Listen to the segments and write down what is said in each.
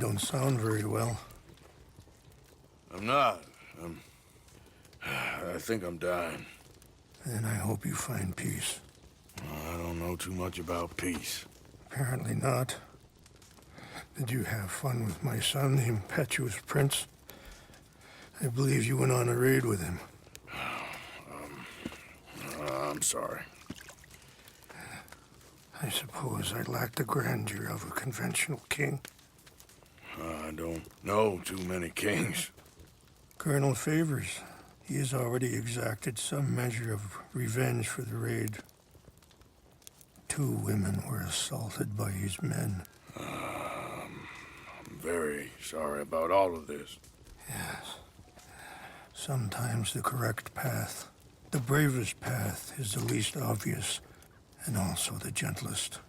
don't sound very well. I'm not. I think I'm dying. Then I hope you find peace. I don't know too much about peace. Apparently not. Did you have fun with my son, the impetuous prince? I believe you went on a raid with him. I'm sorry. I suppose I lack the grandeur of a conventional king. I don't know too many kings. Colonel Favors, he has already exacted some measure of revenge for the raid. 2 women were assaulted by his men. I'm very sorry about all of this. Yes. Sometimes the correct path, the bravest path, is the least obvious, and also the gentlest.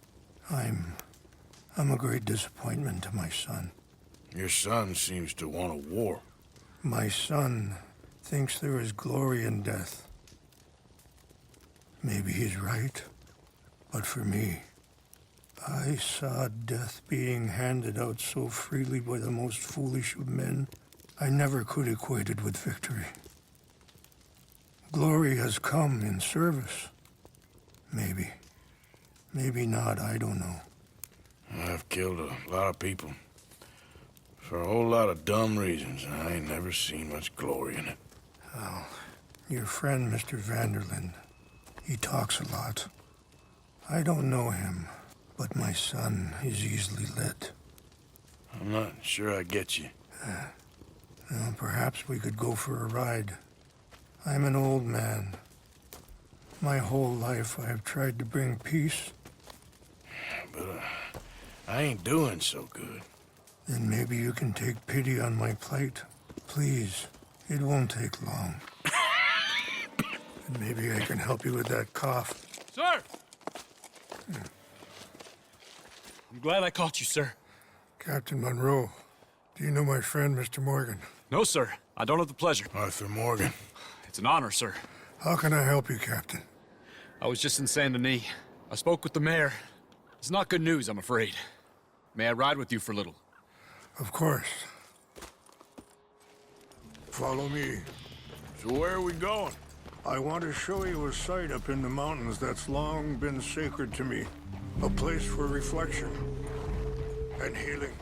I'm a great disappointment to my son. Your son seems to want a war. My son thinks there is glory in death. Maybe he's right, but for me, I saw death being handed out so freely by the most foolish of men, I never could equate it with victory. Glory has come in service. Maybe. Maybe not, I don't know. I've killed a lot of people. For a whole lot of dumb reasons, and I ain't never seen much glory in it. Well, your friend, Mr. Vanderlyn, he talks a lot. I don't know him, but my son is easily led. I'm not sure I get you. Well, perhaps we could go for a ride. I'm an old man. My whole life I have tried to bring peace. But I ain't doing so good. Then maybe you can take pity on my plight. Please, it won't take long. And maybe I can help you with that cough. Sir! I'm glad I caught you, sir. Captain Monroe, do you know my friend, Mr. Morgan? No, sir. I don't have the pleasure. Arthur Morgan. It's an honor, sir. How can I help you, Captain? I was just in Saint Denis. I spoke with the mayor. It's not good news, I'm afraid. May I ride with you for a little? Of course. Follow me. So where are we going? I want to show you a site up in the mountains that's long been sacred to me. A place for reflection and healing.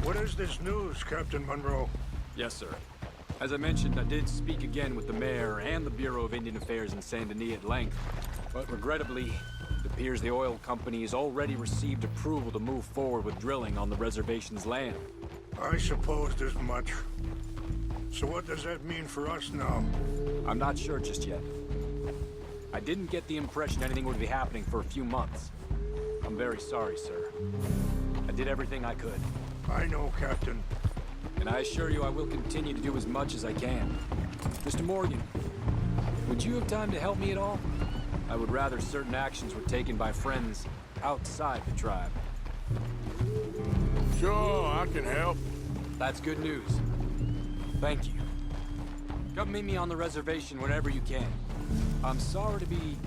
What is this news, Captain Monroe? Yes, sir. As I mentioned, I did speak again with the mayor and the Bureau of Indian Affairs in Saint Denis at length. But regrettably, it appears the oil company has already received approval to move forward with drilling on the reservation's land. I supposed as much. So what does that mean for us now? I'm not sure just yet. I didn't get the impression anything would be happening for a few months. I'm very sorry, sir. I did everything I could. I know, Captain. And I assure you I will continue to do as much as I can. Mr. Morgan, would you have time to help me at all? I would rather certain actions were taken by friends outside the tribe. Sure, I can help. That's good news. Thank you. Come meet me on the reservation whenever you can. I'm sorry to be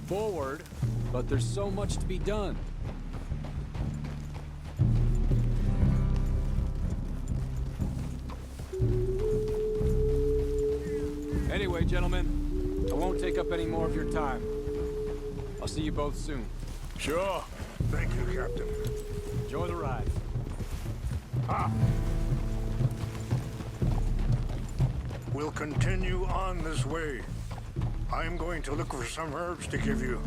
forward, but there's so much to be done. Anyway, gentlemen, I won't take up any more of your time. I'll see you both soon. Sure. Thank you, Captain. Enjoy the ride. We'll continue on this way. I'm going to look for some herbs to give you.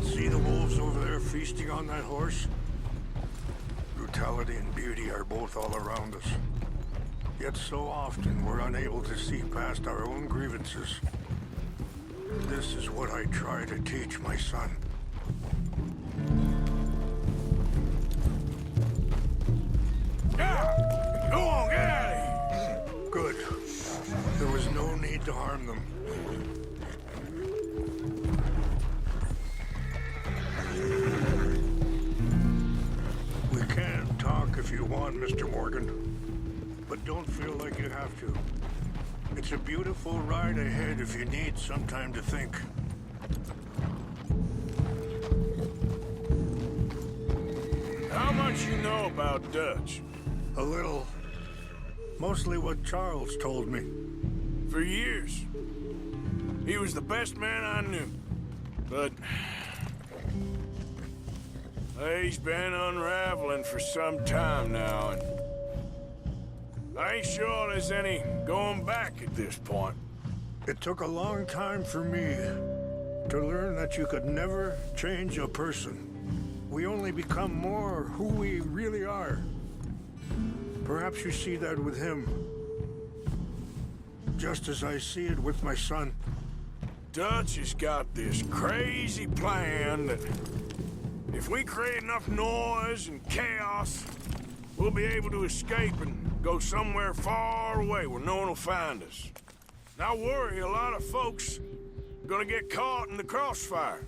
See the wolves over there feasting on that horse? Brutality and beauty are both all around us. Yet so often we're unable to see past our own grievances. This is what I try to teach my son. Yeah! Go on, get out of here! Good. There was no need to harm them. We can't talk if if you want, Mr. Morgan. But don't feel like you have to. It's a beautiful ride ahead if you need some time to think. How much you know about Dutch? A little. Mostly what Charles told me. For years. He was the best man I knew. But... he's been unraveling for some time now, and... I ain't sure there's any going back at this point. It took a long time for me to learn that you could never change a person. We only become more who we really are. Perhaps you see that with him. Just as I see it with my son. Dutch has got this crazy plan that if we create enough noise and chaos, we'll be able to escape and go somewhere far away where no one will find us. And I worry a lot of folks are gonna get caught in the crossfire,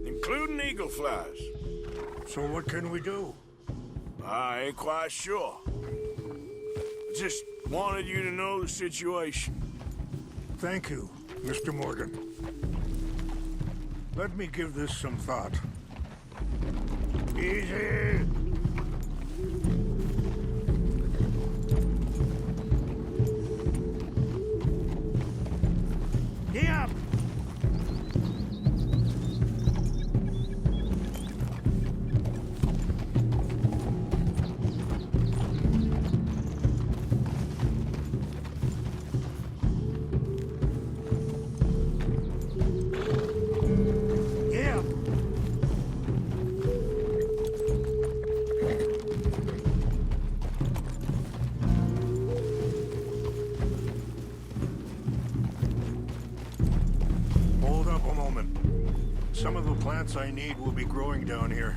including eagle flies. So what can we do? I ain't quite sure. I just wanted you to know the situation. Thank you, Mr. Morgan. Let me give this some thought. Easy! Yep! Hold up a moment. Some of the plants I need will be growing down here.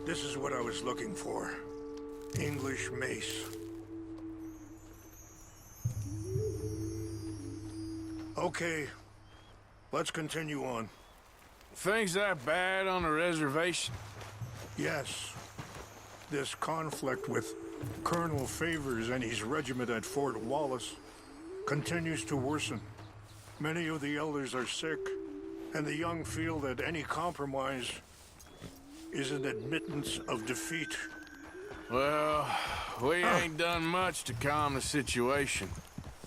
This is what I was looking for. English mace. Okay, let's continue on. Things that bad on the reservation? Yes, this conflict with Colonel Favors and his regiment at Fort Wallace continues to worsen. Many of the elders are sick, and the young feel that any compromise is an admittance of defeat. Well, we ain't done much to calm the situation.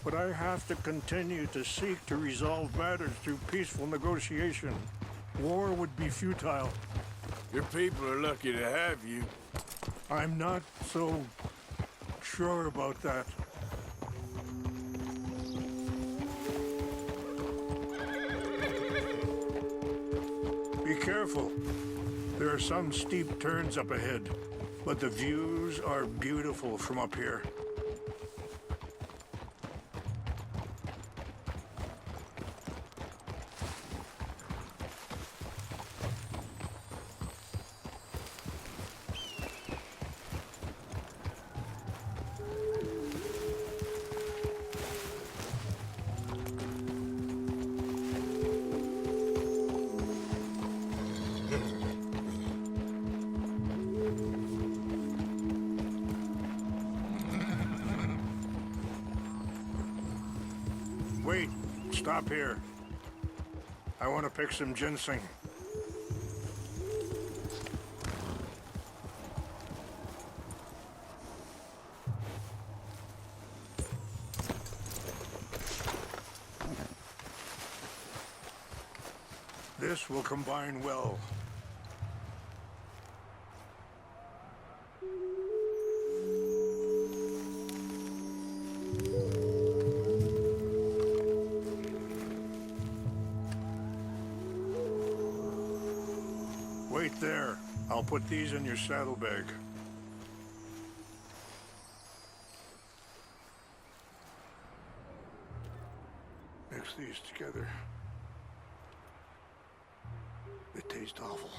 But I have to continue to seek to resolve matters through peaceful negotiation. War would be futile. Your people are lucky to have you. I'm not so sure about that. Be careful. There are some steep turns up ahead, but the views are beautiful from up here. Wait, stop here. I want to pick some ginseng. This will combine well. Wait there. I'll put these in your saddlebag. Mix these together. It tastes awful,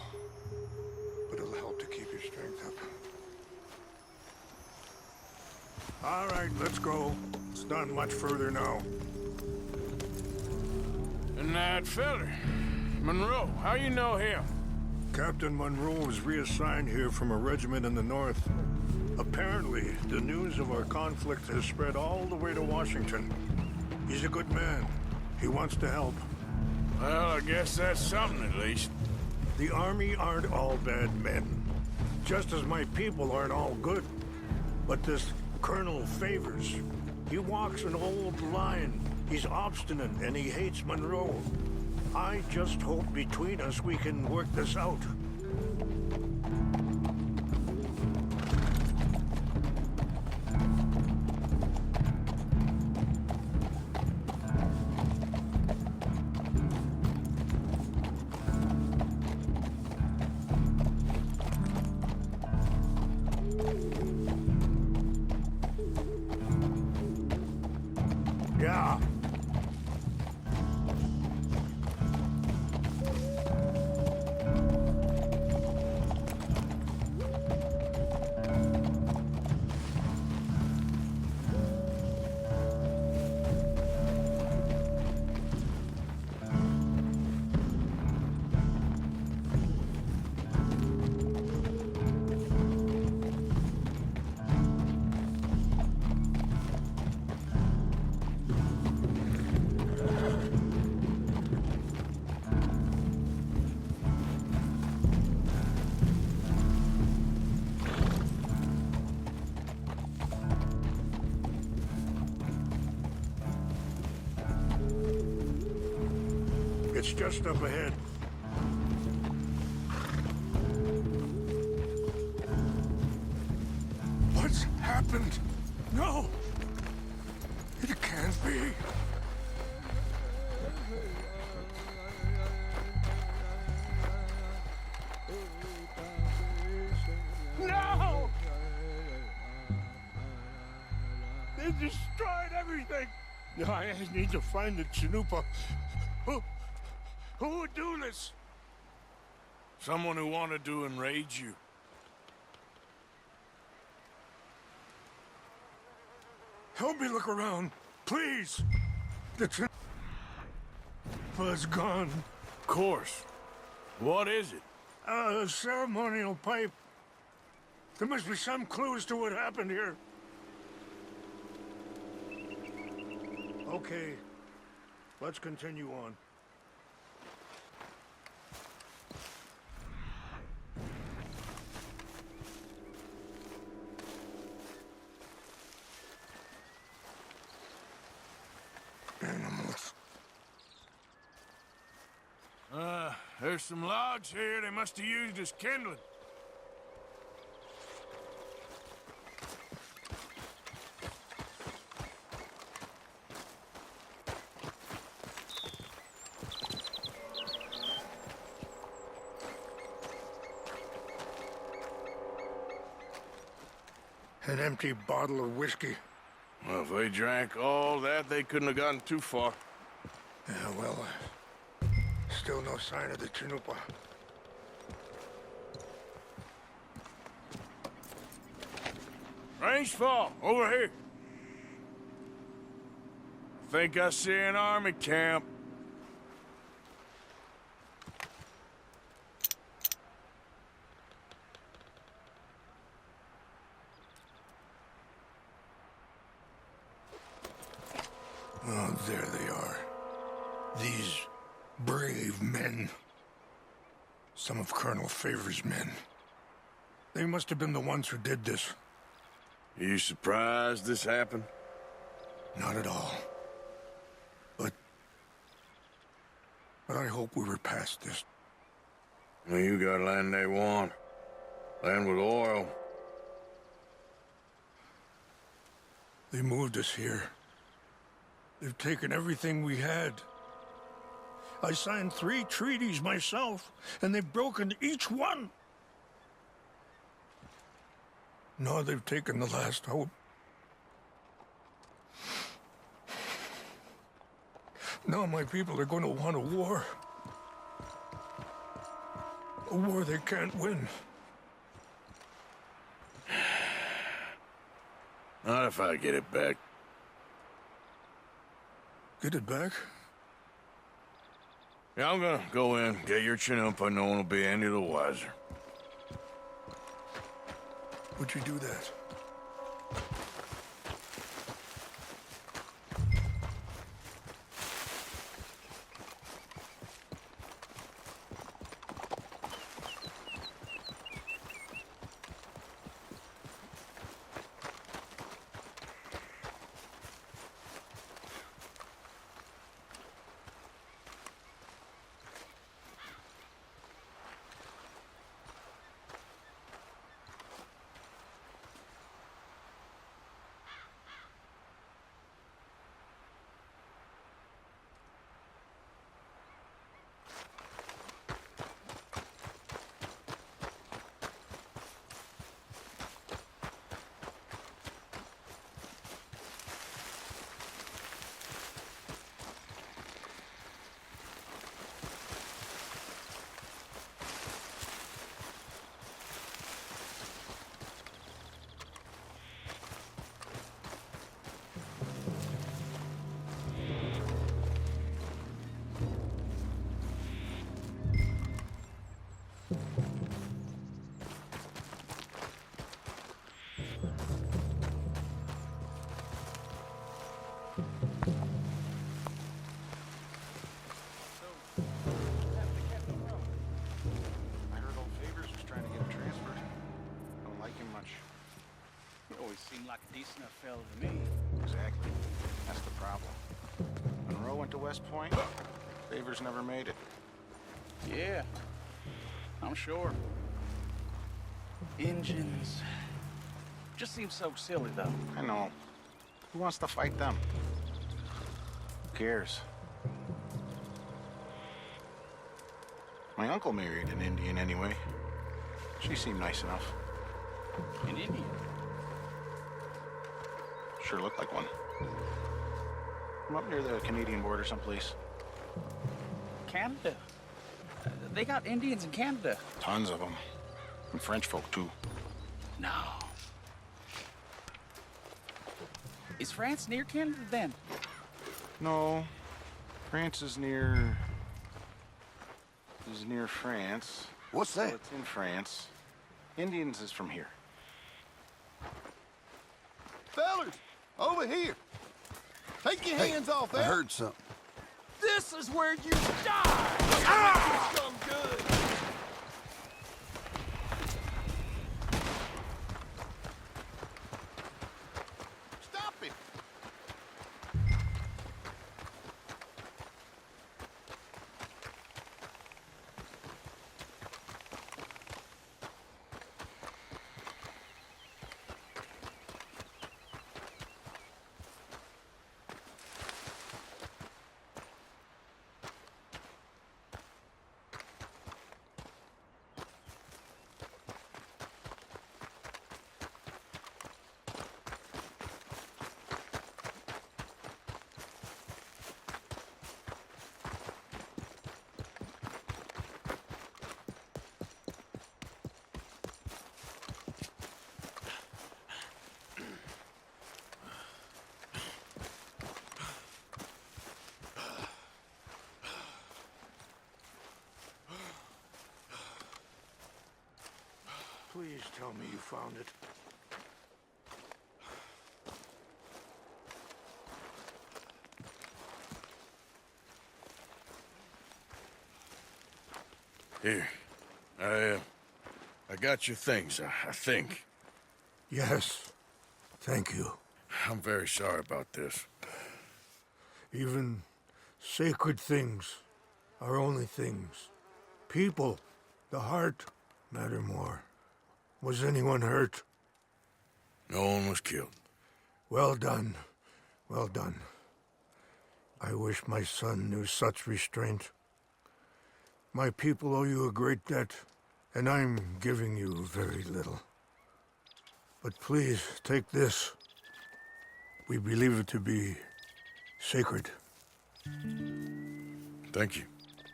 but it'll help to keep your strength up. All right, let's go. It's not much further now. And that feller, Monroe, how you know him? Captain Monroe was reassigned here from a regiment in the north. Apparently, the news of our conflict has spread all the way to Washington. He's a good man. He wants to help. Well, I guess that's something at least. The Army aren't all bad men. Just as my people aren't all good. But this Colonel Favors, he walks an old line. He's obstinate and he hates Monroe. I just hope between us we can work this out. Yeah. It's just up ahead. What's happened? No! It can't be. No! They destroyed everything! I need to find the Chanupa. Who would do this? Someone who wanted to enrage you. Help me look around, please. The Chanupa's gone. Of course. What is it? A ceremonial pipe. There must be some clues to what happened here. Okay, let's continue on. Animals. There's some logs here they must have used as kindling. An empty bottle of whiskey. Well, if they drank all that, they couldn't have gotten too far. Yeah, well, still no sign of the Chanupa. Range fall, over here. I think I see an army camp. Oh, there they are. These brave men. Some of Colonel Favors' men. They must have been the ones who did this. Are you surprised this happened? Not at all. But I hope we were past this. Well, you got land they want. Land with oil. They moved us here. They've taken everything we had. I signed 3 treaties myself, and they've broken each one. Now they've taken the last hope. Now my people are going to want a war. A war they can't win. Not if I get it back. Get it back? Yeah, I'm gonna go in, get your Chinook, and no one will be any the wiser. Would you do that? I heard old Favors was trying to get him transferred. Don't like him much. He always seemed like a decent enough fella to me. Exactly. That's the problem. Monroe went to West Point. Favors never made it. Yeah, I'm sure. Engines. Just seems so silly, though. I know. Who wants to fight them? Who cares? My uncle married an Indian anyway. She seemed nice enough. An Indian. Sure looked like one. I'm up near the Canadian border someplace. Canada. They got Indians in Canada. Tons of them. And French folk, too. No. Is France near Canada, then? No. France is near... is near France. What's So that? it's in France. Indians is from here. Fellers, over here. Take your hands off I that. heard something. This is where you die! Some good. Stop it. Please tell me you found it. Here. I got your things, I think. Yes. Thank you. I'm very sorry about this. Even sacred things are only things. People, the heart, matter more. Was anyone hurt? No one was killed. Well done. Well done. I wish my son knew such restraint. My people owe you a great debt, and I'm giving you very little. But please, take this. We believe it to be sacred. Thank you.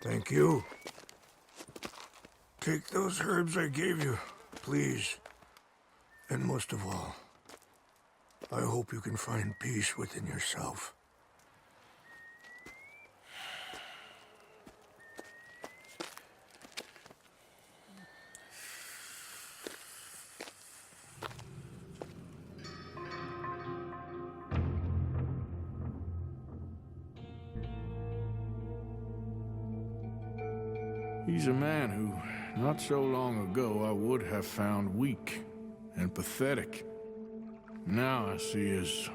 Thank you. Take those herbs I gave you, please. And most of all, I hope you can find peace within yourself. He's a man who, not so long ago, I would have found weak and pathetic. Now I see as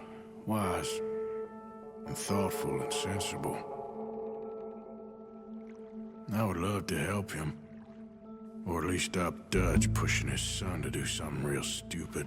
wise and thoughtful and sensible. I would love to help him, or at least stop Dutch pushing his son to do something real stupid.